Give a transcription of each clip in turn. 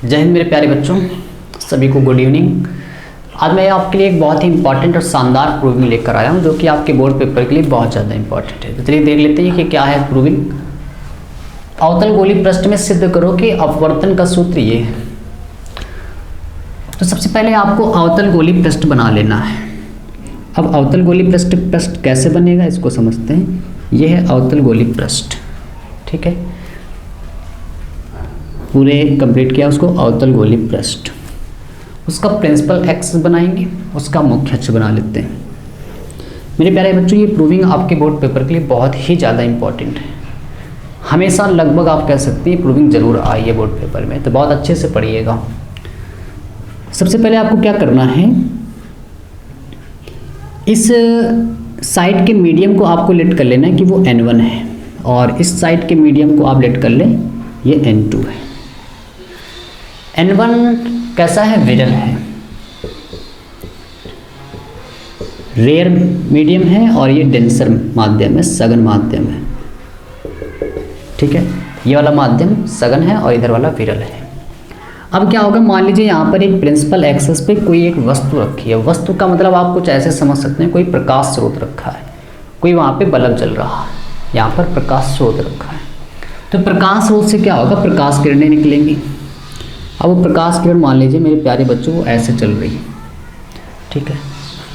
जय हिंद मेरे प्यारे बच्चों, सभी को गुड इवनिंग। आज मैं आपके लिए एक बहुत ही इंपॉर्टेंट और शानदार प्रूविंग लेकर आया हूं, जो कि आपके बोर्ड पेपर के लिए बहुत ज़्यादा इंपॉर्टेंट है। तो चलिए देख लेते हैं कि क्या है प्रूविंग। अवतल गोली पृष्ठ में सिद्ध करो कि अपवर्तन का सूत्र ये है। तो सबसे पहले आपको अवतल गोली पृष्ठ बना लेना है। अब अवतल गोली पृष्ठ कैसे बनेगा इसको समझते हैं। यह है अवतल गोली पृष्ठ, ठीक है। पूरे कंप्लीट किया उसको अवतल गोली पृष्ठ। उसका प्रिंसिपल एक्सिस बनाएंगे, उसका मुख्य अक्ष बना लेते हैं। मेरे प्यारे बच्चों, ये प्रूविंग आपके बोर्ड पेपर के लिए बहुत ही ज़्यादा इंपॉर्टेंट है। हमेशा लगभग आप कह सकते हैं प्रूविंग जरूर आई है बोर्ड पेपर में, तो बहुत अच्छे से पढ़िएगा। सबसे पहले आपको क्या करना है, इस साइड के मीडियम को आपको लेट कर लेना है कि वो N1 है, और इस साइड के मीडियम को आप लेट कर लें ये N2 है। N1 कैसा है, विरल है, रेयर मीडियम है, और ये डेंसर माध्यम है, सघन माध्यम है, ठीक है। ये वाला माध्यम सघन है और इधर वाला विरल है। अब क्या होगा, मान लीजिए यहाँ पर एक प्रिंसिपल एक्सिस पे कोई एक वस्तु रखी है। वस्तु का मतलब आप कुछ ऐसे समझ सकते हैं, कोई प्रकाश स्रोत रखा है, कोई वहाँ पे बल्ब जल रहा है, यहाँ पर प्रकाश स्रोत रखा है। तो प्रकाश स्रोत से क्या होगा, प्रकाश किरणें निकलेंगी। अब वो प्रकाश किरण मान लीजिए मेरे प्यारे बच्चों वो ऐसे चल रही है, ठीक है,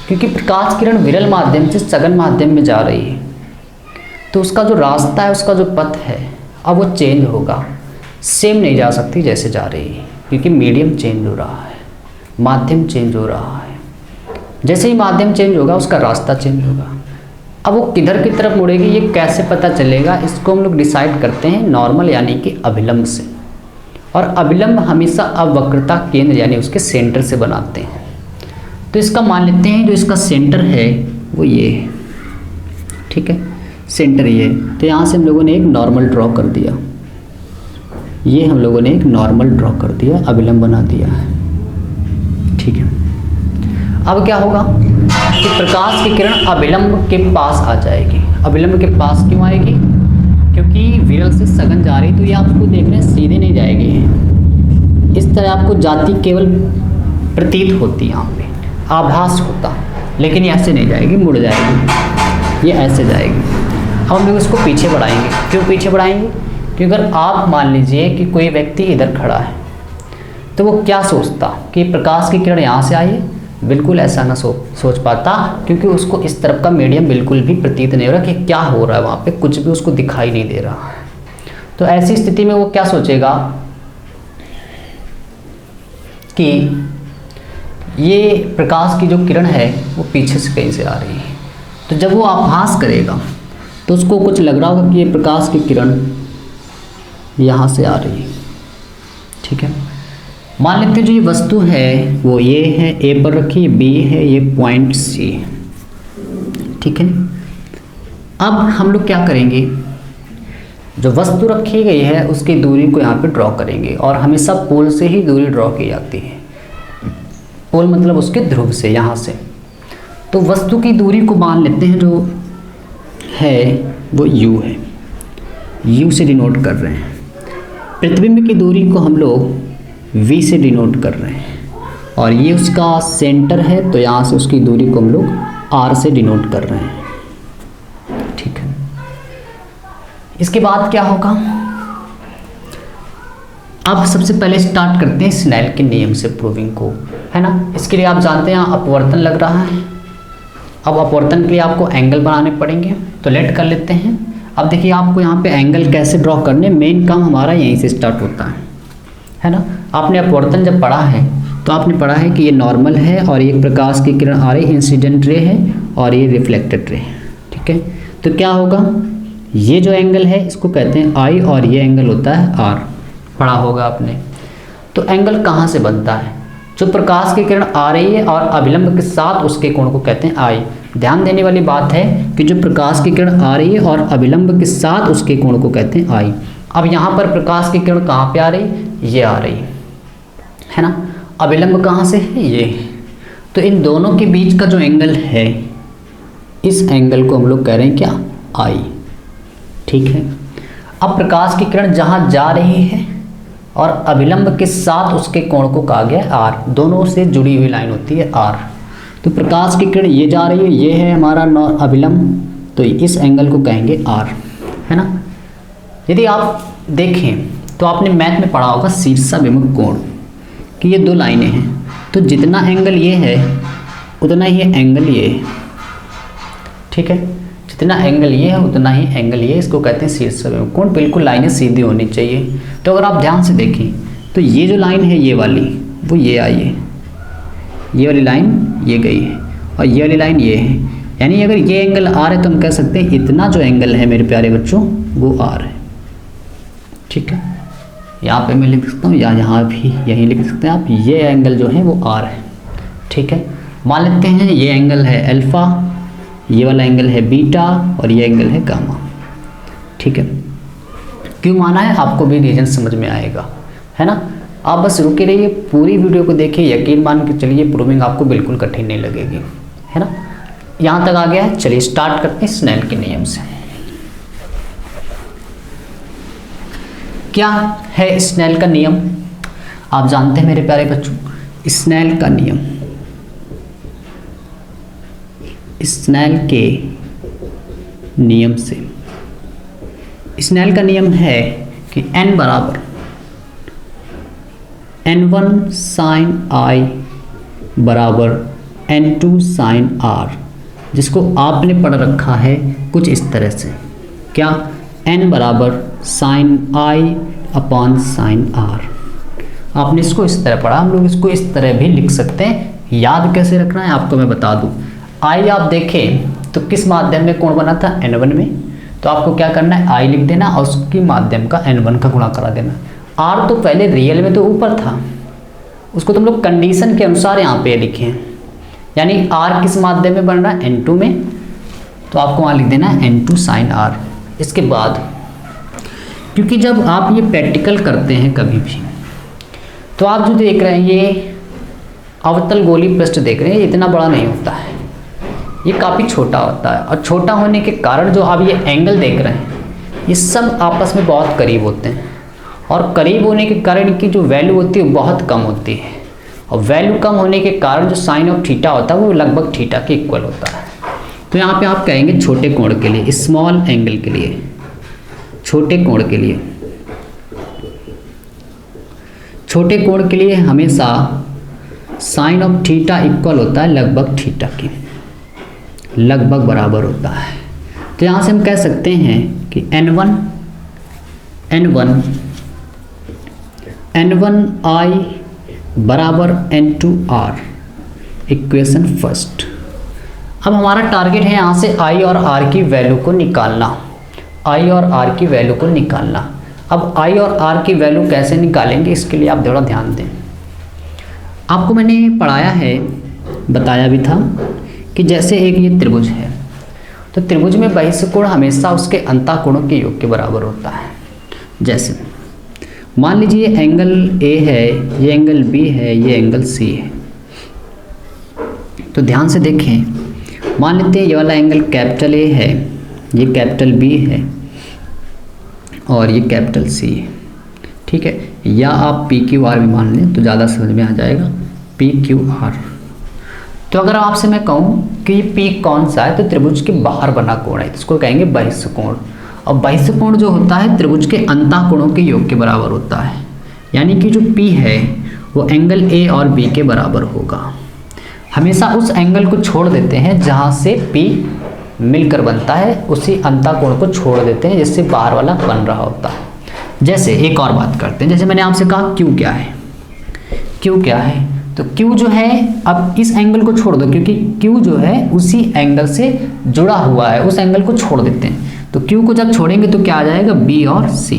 क्योंकि प्रकाश किरण विरल माध्यम से सघन माध्यम में जा रही है, तो उसका जो रास्ता है, उसका जो पथ है, अब वो चेंज होगा। सेम नहीं जा सकती जैसे जा रही है, क्योंकि मीडियम चेंज हो रहा है, माध्यम चेंज हो रहा है। जैसे ही माध्यम चेंज होगा उसका रास्ता चेंज होगा। अब वो किधर की तरफ मुड़ेगी ये कैसे पता चलेगा, इसको हम लोग डिसाइड करते हैं नॉर्मल यानी कि अभिलंब से। और अभिलंब हमेशा अवक्रता केंद्र यानी उसके सेंटर से बनाते हैं। तो इसका मान लेते हैं जो इसका सेंटर है वो ये है, ठीक है, सेंटर ये है। तो यहाँ से हम लोगों ने एक नॉर्मल ड्रॉ कर दिया, ये हम लोगों ने एक नॉर्मल ड्रॉ कर दिया, अभिलंब बना दिया है, ठीक है। अब क्या होगा कि प्रकाश की किरण अभिलंब के पास आ जाएगी। अभिलंब के पास क्यों आएगी, क्योंकि विरल से सघन जा रही, तो ये आपको देख रहे हैं सीधे नहीं जाएगी। इस तरह आपको जाति केवल प्रतीत होती, यहाँ पे आभास होता, लेकिन ये ऐसे नहीं जाएगी, मुड़ जाएगी, ये ऐसे जाएगी। अब हम लोग इसको पीछे बढ़ाएंगे। क्यों पीछे बढ़ाएंगे, क्योंकि अगर आप मान लीजिए कि कोई व्यक्ति इधर खड़ा है, तो वो क्या सोचता कि प्रकाश की किरण यहाँ से आई है, बिल्कुल ऐसा ना सोच पाता, क्योंकि उसको इस तरफ का मीडियम बिल्कुल भी प्रतीत नहीं हो रहा कि क्या हो रहा है वहाँ पे, कुछ भी उसको दिखाई नहीं दे रहा। तो ऐसी स्थिति में वो क्या सोचेगा कि ये प्रकाश की जो किरण है वो पीछे से कहीं से आ रही है। तो जब वो आभास करेगा तो उसको कुछ लग रहा होगा कि ये प्रकाश की किरण यहाँ से आ रही है, ठीक है। मान लेते हैं जो ये वस्तु है वो ये है, ए पर रखी है, बी है, ये पॉइंट सी है, ठीक है। अब हम लोग क्या करेंगे, जो वस्तु रखी गई है उसकी दूरी को यहाँ पे ड्रॉ करेंगे, और हमेशा पोल से ही दूरी ड्रॉ की जाती है। पोल मतलब उसके ध्रुव से, यहाँ से। तो वस्तु की दूरी को मान लेते हैं जो है वो u है, u से डिनोट कर रहे हैं। प्रतिबिंब की दूरी को हम लोग v से डिनोट कर रहे हैं, और ये उसका सेंटर है, तो यहाँ से उसकी दूरी को हम लोग r से डिनोट कर रहे हैं, ठीक है। इसके बाद क्या होगा, अब सबसे पहले स्टार्ट करते हैं स्नेल के नियम से प्रूविंग को, है ना। इसके लिए आप जानते हैं अपवर्तन लग रहा है। अब अपवर्तन के लिए आपको एंगल बनाने पड़ेंगे, तो लेट कर लेते हैं। अब देखिए आपको यहाँ पे एंगल कैसे ड्रॉ करने, मेन काम हमारा यहीं से स्टार्ट होता है ना। आपने अपवर्तन जब पढ़ा है तो आपने पढ़ा है कि ये नॉर्मल है, और ये प्रकाश की किरण आ रही इंसिडेंट रे है, और ये रिफ्लेक्टेड रे है, ठीक है। तो क्या होगा, ये जो एंगल है इसको कहते हैं आई, और ये एंगल होता है आर, पढ़ा होगा आपने। तो एंगल कहाँ से बनता है, जो प्रकाश की किरण आ रही है और अभिलंब के साथ उसके कोण को कहते हैं आई। ध्यान देने वाली बात है कि जो प्रकाश की किरण आ रही है और अभिलंब के साथ उसके कोण को कहते हैं आई। अब यहाँ पर प्रकाश की किरण कहाँ पे आ रही, ये आ रही है ना। अभिलंब कहाँ से है, ये। तो इन दोनों के बीच का जो एंगल है, इस एंगल को हम लोग कह रहे हैं क्या, आई, ठीक है। अब प्रकाश की किरण जहाँ जा रही है और अभिलंब के साथ उसके कोण को कहा गया आर, दोनों से जुड़ी हुई लाइन होती है आर। तो प्रकाश की किरण ये जा रही है, ये है हमारा अभिलंब, तो इस एंगल को कहेंगे आर, है ना। यदि आप देखें तो आपने मैथ में पढ़ा होगा शीर्षाभिमुख कोण कि ये दो लाइनें हैं, तो जितना एंगल ये है उतना ही एंगल ये है, ठीक है। जितना एंगल ये है उतना ही एंगल ये, इसको कहते हैं शीर्षाभिमुख कोण। बिल्कुल लाइनें सीधी होनी चाहिए। तो अगर आप ध्यान से देखें तो ये जो लाइन है ये वाली, वो ये आई है, ये वाली लाइन ये गई है और ये वाली लाइन ये है, यानी अगर ये एंगल आर है तो हम कह सकते हैं इतना जो एंगल है मेरे प्यारे बच्चों वो आर है, ठीक है। यहाँ पे मैं लिख सकता हूँ या यहाँ भी यहीं लिख सकते हैं आप, ये एंगल जो है वो आर है, ठीक है। मान लेते हैं ये एंगल है अल्फा, ये वाला एंगल है बीटा और ये एंगल है गामा, ठीक है। क्यों माना है आपको भी रीजन समझ में आएगा, है ना। आप बस रुके रहिए, पूरी वीडियो को देखिए, यकीन मान के चलिए प्रूविंग आपको बिल्कुल कठिन नहीं लगेगी, है ना। यहाँ तक आ गया है, चलिए स्टार्ट करते हैं स्नेल के नियम से। क्या है स्नेल का नियम? आप जानते हैं मेरे प्यारे बच्चों, स्नेल का नियम, स्नेल के नियम से, स्नेल का नियम है कि n बराबर n1 साइन i बराबर n2 साइन r, जिसको आपने पढ़ रखा है कुछ इस तरह से, क्या n बराबर sine i upon sine r। आपने इसको इस तरह पढ़ा, हम लोग इसको इस तरह भी लिख सकते हैं। याद कैसे रखना है आपको मैं बता दूं। i आप देखें तो किस माध्यम में कोण बना था, n1 में, तो आपको क्या करना है i लिख देना और उसकी माध्यम का n1 का गुणा करा देना। r तो पहले रियल में तो ऊपर था, उसको तुम लोग कंडीशन के अनुसार यहाँ पे लिखे हैं, यानी r किस माध्यम में बन रहा है, n2 में, तो आपको वहाँ लिख देना है n2 साइन r। इसके बाद क्योंकि जब आप ये प्रैक्टिकल करते हैं कभी भी, तो आप जो देख रहे हैं ये अवतल गोली पृष्ठ देख रहे हैं, ये इतना बड़ा नहीं होता है, ये काफ़ी छोटा होता है, और छोटा होने के कारण जो आप ये एंगल देख रहे हैं ये सब आपस में बहुत करीब होते हैं, और करीब होने के कारण की जो वैल्यू होती है वो बहुत कम होती है, और वैल्यू कम होने के कारण जो साइन ऑफ थीटा होता है वो लगभग थीटा के इक्वल होता है। तो यहाँ पे आप कहेंगे छोटे कोण के लिए, स्मॉल एंगल के लिए, छोटे कोण के लिए, छोटे कोण के लिए हमेशा साइन ऑफ थीटा इक्वल होता है लगभग थीटा के, लगभग बराबर होता है। तो यहाँ से हम कह सकते हैं कि n1 i बराबर n2 r, इक्वेशन फर्स्ट। अब हमारा टारगेट है यहाँ से i और r की वैल्यू को निकालना, i और r की वैल्यू को निकालना। अब i और r की वैल्यू कैसे निकालेंगे इसके लिए आप थोड़ा ध्यान दें। आपको मैंने पढ़ाया है, बताया भी था कि जैसे एक ये त्रिभुज है, तो त्रिभुज में बहिष्ठ कोण हमेशा उसके अंतःकोणों के योग के बराबर होता है। जैसे मान लीजिए ये एंगल A है, ये एंगल B है, ये एंगल C है, तो ध्यान से देखें। मान लेते हैं ये वाला एंगल कैपिटल A है, ये कैपिटल B है और ये कैपिटल C है, ठीक है। या आप PQR भी मान लें तो ज़्यादा समझ में आ जाएगा, PQR। तो अगर आपसे मैं कहूँ कि ये P कौन सा है, तो त्रिभुज के बाहर बना कोण है, इसको कहेंगे बहिष्ठ कोण। और बहिष्ठ कोण जो होता है त्रिभुज के अंतःकोणों के योग के बराबर होता है, यानी कि जो P है वो एंगल A और B के बराबर होगा। हमेशा उस एंगल को छोड़ देते हैं जहाँ से P मिलकर बनता है, उसी अंतःकोण को छोड़ देते हैं जिससे बाहर वाला बन रहा होता है। जैसे एक और बात करते हैं, जैसे मैंने आपसे कहा Q क्या है, Q क्या है, तो Q जो है, अब इस एंगल को छोड़ दो क्योंकि Q जो है उसी एंगल से जुड़ा हुआ है, उस एंगल को छोड़ देते हैं। तो Q को जब छोड़ेंगे तो क्या आ जाएगा, B और C,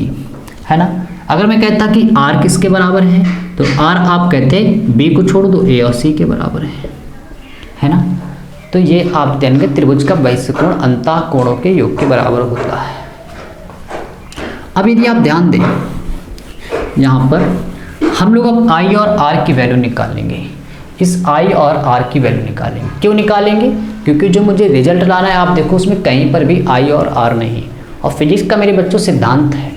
है ना। अगर मैं कहता कि R किसके बराबर है, तो R आप कहते B को छोड़ दो, A और C के बराबर है ना। तो ये आप जानेंगे त्रिभुज का बहिष्ठ कोण अंतःकोणों के योग के बराबर होता है। अब यदि आप ध्यान दें यहाँ पर हम लोग अब I और R की वैल्यू निकालेंगे, इस I और R की वैल्यू निकालेंगे। क्यों निकालेंगे, क्योंकि जो मुझे रिजल्ट लाना है आप देखो उसमें कहीं पर भी I और R नहीं, और फिजिक्स का मेरे बच्चों सिद्धांत है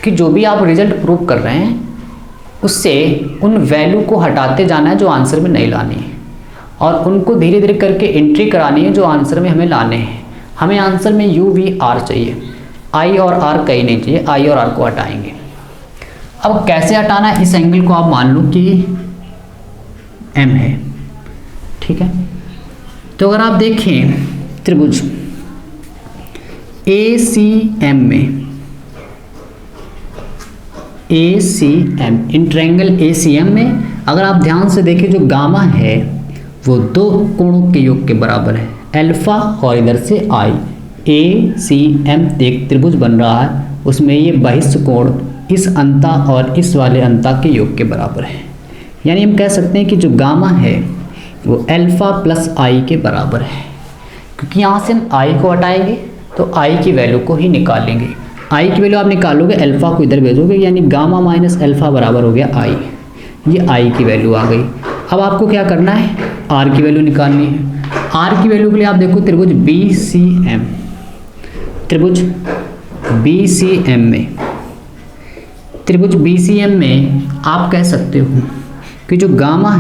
कि जो भी आप रिजल्ट प्रूव कर रहे हैं उससे उन वैल्यू को हटाते जाना है जो आंसर में नहीं लानी है, और उनको धीरे धीरे करके एंट्री करानी है जो आंसर में हमें लाने हैं। हमें आंसर में यू वी आर चाहिए, आई और आर कहीं नहीं चाहिए, आई और आर को हटाएंगे। अब कैसे हटाना है, इस एंगल को आप मान लो कि एम है, ठीक है। तो अगर आप देखें त्रिभुज ए सी एम में, A C M in triangle A C M में अगर आप ध्यान से देखें जो गामा है वो दो कोणों के योग के बराबर है, अल्फा और इधर से आई। ए सी एम एक त्रिभुज बन रहा है, उसमें ये बहिष्ठ कोण इस अंता और इस वाले अंता के योग के बराबर है। यानी हम कह सकते हैं कि जो गामा है वो अल्फा प्लस आई के बराबर है, क्योंकि यहाँ से हम आई को हटाएंगे तो आई की वैल्यू को ही निकालेंगे। आई की वैल्यू आप निकालोगे, अल्फा को इधर भेजोगे, यानी गामा माइनस अल्फा बराबर हो गया आई। ये आई की वैल्यू आ गई। अब आपको क्या करना है, आर की वैल्यू निकालनी है। आर की वैल्यू के लिए आप देखो त्रिभुज बी सी एम, त्रिभुज बी सी एम में, त्रिभुज बी सी एम में आप कह सकते हो कि जो गामा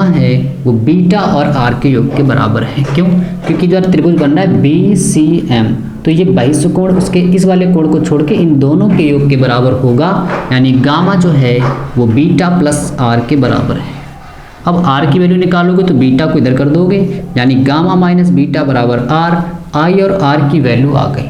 है वो बीटा और आर के योग के बराबर है। क्यों? क्योंकि जो त्रिभुज बन रहा है बी सी एम, तो ये बहिष्ठ कोण उसके इस वाले कोण को छोड़ के इन दोनों के योग के बराबर होगा, यानी गामा जो है वो बीटा प्लस आर के बराबर है। अब आर की वैल्यू निकालोगे तो बीटा को इधर कर दोगे, यानी गामा माइनस बीटा बराबर आर। आई और आर की वैल्यू आ गई।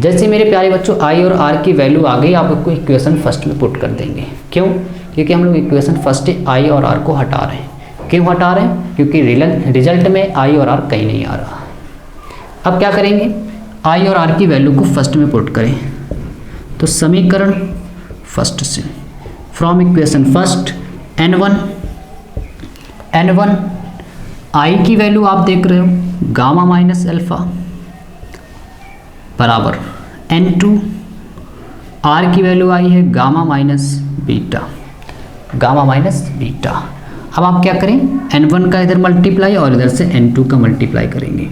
जैसे मेरे प्यारे बच्चों आई और आर की वैल्यू आ गई, आप उसको इक्वेशन फर्स्ट में पुट कर देंगे। क्यों? क्योंकि हम लोग इक्वेशन फर्स्ट आई और आर को हटा रहे हैं। क्यों हटा रहे हैं? क्योंकि रिजल्ट में आई और आर कहीं नहीं आ रहा। अब क्या करेंगे, आई और आर की वैल्यू को फर्स्ट में पुट करें, तो समीकरण फर्स्ट से फ्रॉम इक्वेशन फर्स्ट n1 आई की वैल्यू आप देख रहे हो गामा माइनस अल्फा बराबर n2, आर की वैल्यू आई है gamma minus beta, gamma minus beta. अब आप क्या करें, n1 का इधर मल्टीप्लाई और इधर से n2 का मल्टीप्लाई करेंगे।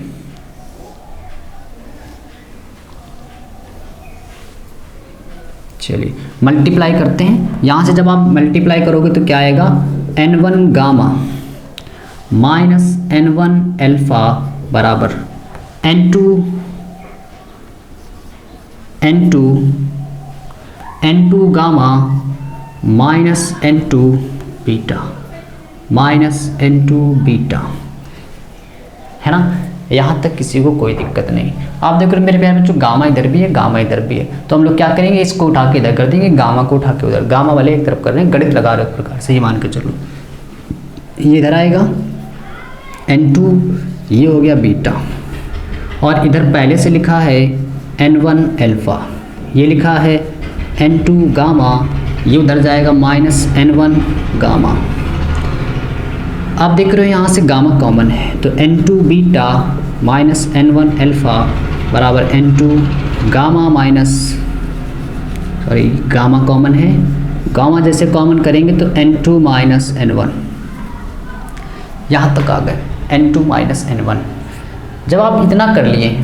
चलिए मल्टीप्लाई करते हैं। यहाँ से जब आप मल्टीप्लाई करोगे तो क्या आएगा, n1 gamma minus n1 alpha बराबर n2 gamma minus n2 beta, minus n2 beta, है ना। यहाँ तक किसी को कोई दिक्कत नहीं। आप देख रहे हो मेरे प्यारे बच्चों, गामा इधर भी है, गामा इधर भी है, तो हम लोग क्या करेंगे, इसको उठा के इधर कर देंगे, गामा को उठा के उधर, गामा वाले एक तरफ कर रहे हैं, गणित लगा रहे हो प्रकार से, ये मान के चलो। ये इधर आएगा n2, ये हो गया बीटा, और इधर पहले से लिखा है n1 अल्फा, ये लिखा है n2 गामा, ये उधर जाएगा माइनस n1 गामा। आप देख रहे हो यहाँ से गामा कॉमन है, तो n2 beta minus n1 alpha बराबर n2 gamma minus, sorry gamma common है, गामा जैसे कॉमन करेंगे तो n2 माइनस n1, यहाँ तक आ गए n2 माइनस n1। जब आप इतना कर लिए,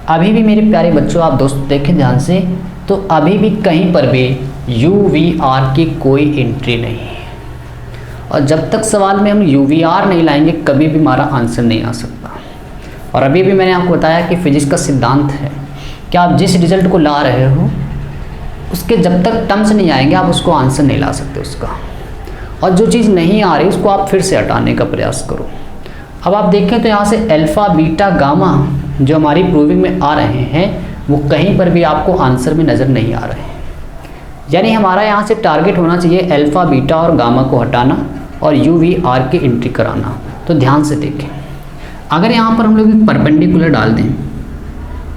अभी भी मेरे प्यारे बच्चों आप दोस्त देखें ध्यान से, तो अभी भी कहीं पर भी यू वी आर की कोई एंट्री नहीं है, और जब तक सवाल में हम यू वी आर नहीं लाएंगे कभी भी हमारा आंसर नहीं आ सकता। और अभी भी मैंने आपको बताया कि फिजिक्स का सिद्धांत है कि आप जिस रिजल्ट को ला रहे हो उसके जब तक टर्म्स नहीं आएंगे आप उसको आंसर नहीं ला सकते उसका, और जो चीज़ नहीं आ रही उसको आप फिर से हटाने का प्रयास करो। अब आप देखें तो यहाँ से अल्फ़ा बीटा गामा जो हमारी प्रूविंग में आ रहे हैं वो कहीं पर भी आपको आंसर में नज़र नहीं आ रहे हैं, यानी हमारा यहाँ से टारगेट होना चाहिए अल्फ़ा बीटा और गामा को हटाना और यू वी आर की एंट्री कराना। तो ध्यान से देखें, अगर यहाँ पर हम लोग एक परपेंडिकुलर डाल दें,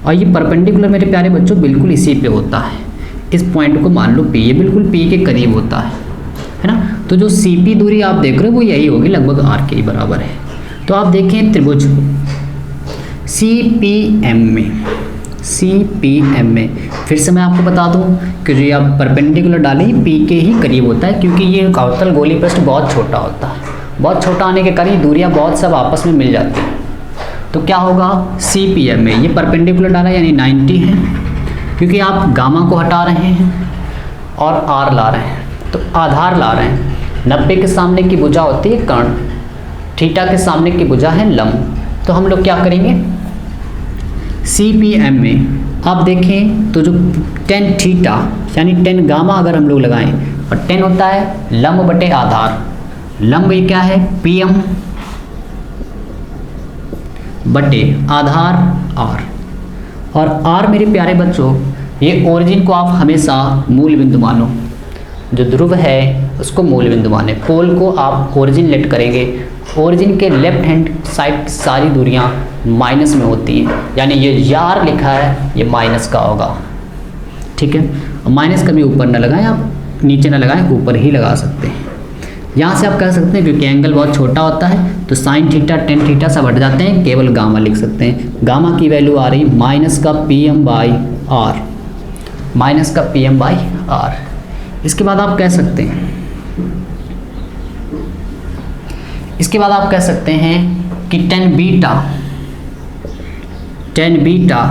और ये परपेंडिकुलर मेरे प्यारे बच्चों बिल्कुल इसी पे होता है, इस पॉइंट को मान लो P, ये बिल्कुल P के करीब होता है ना। तो जो CP दूरी आप देख रहे हो वो यही होगी, लगभग R के ही बराबर है। तो आप देखें त्रिभुज CPM में फिर से मैं आपको बता दूं कि जो आप परपेंडिकुलर डालें P के ही करीब होता है, क्योंकि ये अवतल गोलीय पृष्ठ बहुत छोटा होता है, बहुत छोटा होने के कारण दूरियां बहुत सब आपस में मिल जाती हैं। तो क्या होगा CPM में, ये परपेंडिकुलर डाला यानी 90 है, क्योंकि आप गामा को हटा रहे हैं और आर ला रहे हैं, तो आधार ला रहे हैं। 90 के सामने की भुजा होती है कर्ण, थीटा के सामने की भुजा है लंब। तो हम लोग क्या करेंगे, CPM में आप देखें तो जो tan थीटा यानी tan गामा अगर हम लोग लगाएं, और tan होता है लंब बटे आधार, लंब ये क्या है PM बटे आधार R, और R मेरे प्यारे बच्चों ये ओरिजिन को आप हमेशा मूल बिंदु मानो, जो ध्रुव है उसको मूल बिंदु माने, पोल को आप ओरिजिन लेट करेंगे। ओरिजिन के लेफ्ट हैंड साइड की सारी दूरियां माइनस में होती हैं, यानी ये यार लिखा है ये माइनस का होगा, ठीक है। और माइनस कभी ऊपर ना लगाएं, आप नीचे ना लगाएं, ऊपर ही लगा सकते हैं। यहाँ से आप कह सकते हैं क्योंकि एंगल बहुत छोटा होता है तो साइन थीटा टेन थीटा सब हट जाते हैं, केवल गामा लिख सकते हैं। गामा की वैल्यू आ रही माइनस का PM बाई आर, माइनस का PM बाई आर। इसके बाद आप कह सकते हैं, इसके बाद आप कह सकते हैं कि tan beta, tan beta,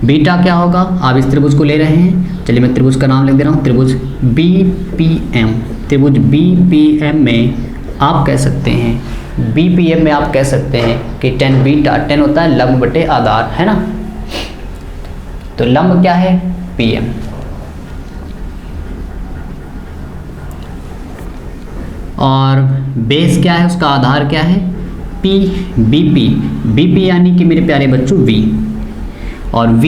beta क्या होगा, आप इस त्रिभुज को ले रहे हैं, चलिए मैं त्रिभुज का नाम लिख दे रहा हूँ, त्रिभुज BPM, त्रिभुज BPM में आप कह सकते हैं, BPM में आप कह सकते हैं कि टेन बीटा, टेन होता है लंब बटे आधार, है ना, तो लंब क्या है PM, और बेस क्या है, उसका आधार क्या है BP यानी कि मेरे प्यारे बच्चों V, और V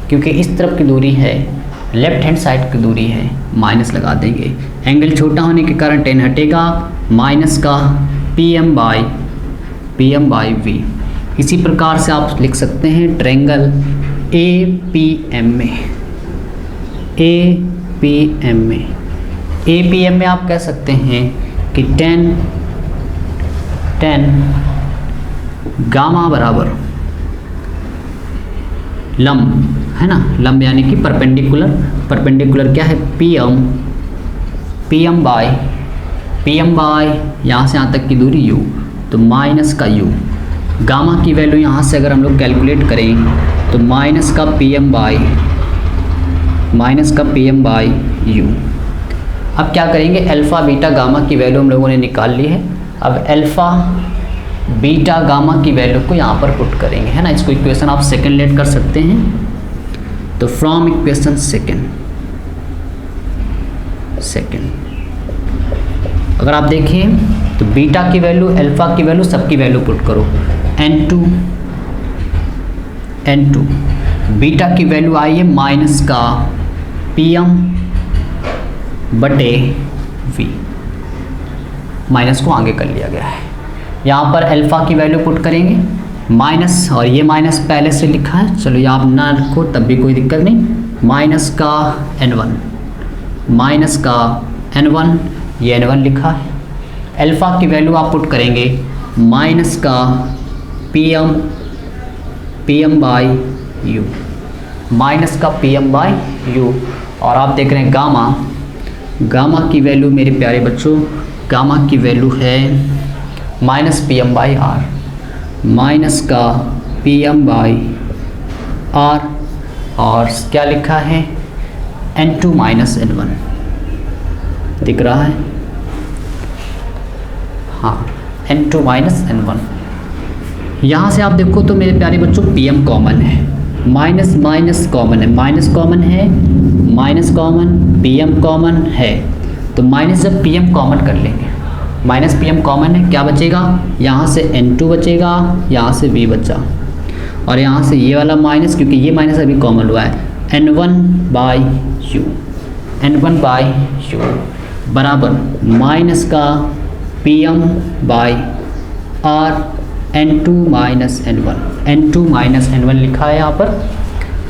क्योंकि इस तरफ की दूरी है, लेफ्ट हैंड साइड की दूरी है, माइनस लगा देंगे। एंगल छोटा होने के कारण टेन हटेगा, माइनस का PM बाई V। इसी प्रकार से आप लिख सकते हैं ट्रायंगल APM में आप कह सकते हैं कि टेन गामा बराबर लंब, है ना, लंब यानी कि परपेंडिकुलर, परपेंडिकुलर क्या है PM बाई यहाँ से यहाँ तक की दूरी U, तो माइनस का U। गामा की वैल्यू यहाँ से अगर हम लोग कैलकुलेट करें तो माइनस का PM बाई U। अब क्या करेंगे, अल्फ़ा बीटा गामा की वैल्यू हम लोगों ने निकाल ली है, अब अल्फ़ा बीटा गामा की वैल्यू को यहाँ पर पुट करेंगे, है ना। इसको इक्वेशन आप सेकंड लेट कर सकते हैं, तो फ्रॉम इक्वेशन सेकंड अगर आप देखें तो बीटा की वैल्यू, अल्फ़ा की वैल्यू, सबकी वैल्यू पुट करो, n2 बीटा की वैल्यू आई है माइनस का PM बटे V, माइनस को आगे कर लिया गया है। यहाँ पर अल्फ़ा की वैल्यू पुट करेंगे माइनस, और ये माइनस पहले से लिखा है, चलो ये आप ना रखो तब भी कोई दिक्कत नहीं, माइनस का n1, ये n1 लिखा है। अल्फ़ा की वैल्यू आप पुट करेंगे माइनस का PM बाई U, माइनस का PM बाई U। और आप देख रहे हैं गामा की वैल्यू मेरे प्यारे बच्चों, गामा की वैल्यू है minus PM by R, minus का PM बाई R, और क्या लिखा है n2 माइनस n1, दिख रहा है, हाँ n2 माइनस n1। यहाँ से आप देखो तो मेरे प्यारे बच्चों PM कॉमन है, माइनस माइनस कॉमन है, माइनस कॉमन है, माइनस कॉमन, PM कॉमन है, तो माइनस जब PM कॉमन कर लेंगे, माइनस PM कॉमन है, क्या बचेगा, यहाँ से n2 बचेगा, यहाँ से V बचा, और यहाँ से ये वाला माइनस, क्योंकि ये माइनस अभी कॉमन हुआ है, n1 बाई U बराबर माइनस का PM by R, n2 minus n1 लिखा है यहाँ पर,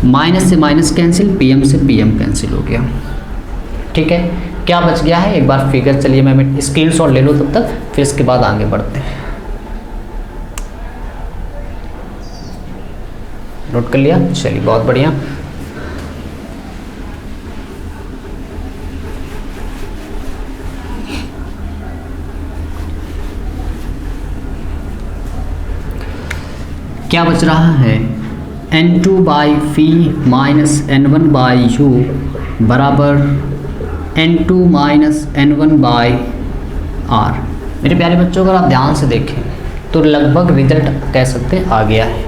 माइनस से माइनस कैंसिल, PM से PM कैंसिल हो गया, ठीक है। क्या बच गया है, एक बार फिगर, चलिए मैं स्क्रीनशॉट ले लूँ तब तक, फिर इसके बाद आगे बढ़ते हैं। नोट कर लिया, चलिए बहुत बढ़िया। क्या बच रहा है, N2/V माइनस N1/U बराबर N2 माइनस N1/R। मेरे प्यारे बच्चों, अगर आप ध्यान से देखें तो लगभग रिजल्ट कह सकते हैं आ गया है,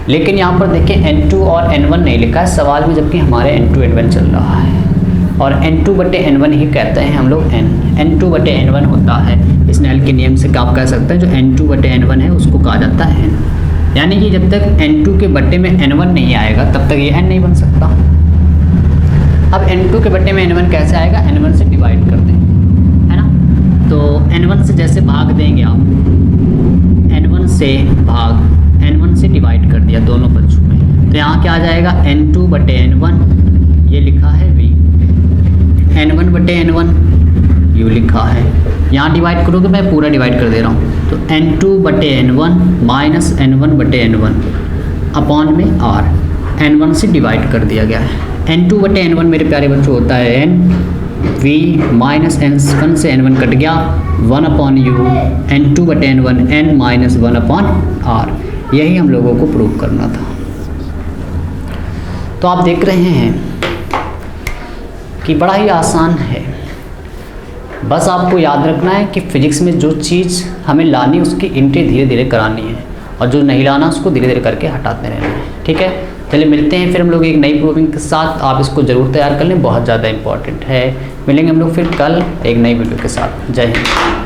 लेकिन यहाँ पर देखें N2 और N1 नहीं लिखा है सवाल में, जबकि हमारे N2 N1 चल रहा है और N2/N1 ही कहते हैं हम लोग N2/N1 होता है। स्नेल के नियम से आप कह सकते हैं जो N2/N1 है उसको कहा जाता है N। यानी कि जब तक N2 के बट्टे में N1 नहीं आएगा तब तक ये N नहीं बन सकता। अब N2 के बट्टे में N1 कैसे आएगा, N1 से डिवाइड कर दें, है ना। तो N1 से जैसे भाग देंगे आप, N1 से भाग N1 से डिवाइड कर दिया दोनों पक्षों में, तो यहाँ क्या आ जाएगा N2/N1, ये लिखा है V, N1/N1 U लिखा है। यहाँ डिवाइड करोगे, मैं पूरा डिवाइड कर दे रहा हूँ, तो N2/N1 माइनस N1/N1 अपॉन में R, N1 से डिवाइड कर दिया गया है। N2/N1 मेरे प्यारे बच्चों होता है N, V माइनस N1 से N1 कट गया 1/U, N2/N1 N minus 1/R। यही हम लोगों को प्रूव करना था। तो आप देख रहे हैं कि बड़ा ही आसान है, बस आपको याद रखना है कि फिजिक्स में जो चीज़ हमें लानी उसकी एंट्री धीरे धीरे करानी है और जो नहीं लाना उसको धीरे धीरे करके हटाते रहना है। ठीक है, चलिए मिलते हैं फिर हम लोग एक नई प्रूविंग के साथ। आप इसको ज़रूर तैयार कर लें, बहुत ज़्यादा इंपॉर्टेंट है। मिलेंगे हम लोग फिर कल एक नई वीडियो के साथ। जय हिंद।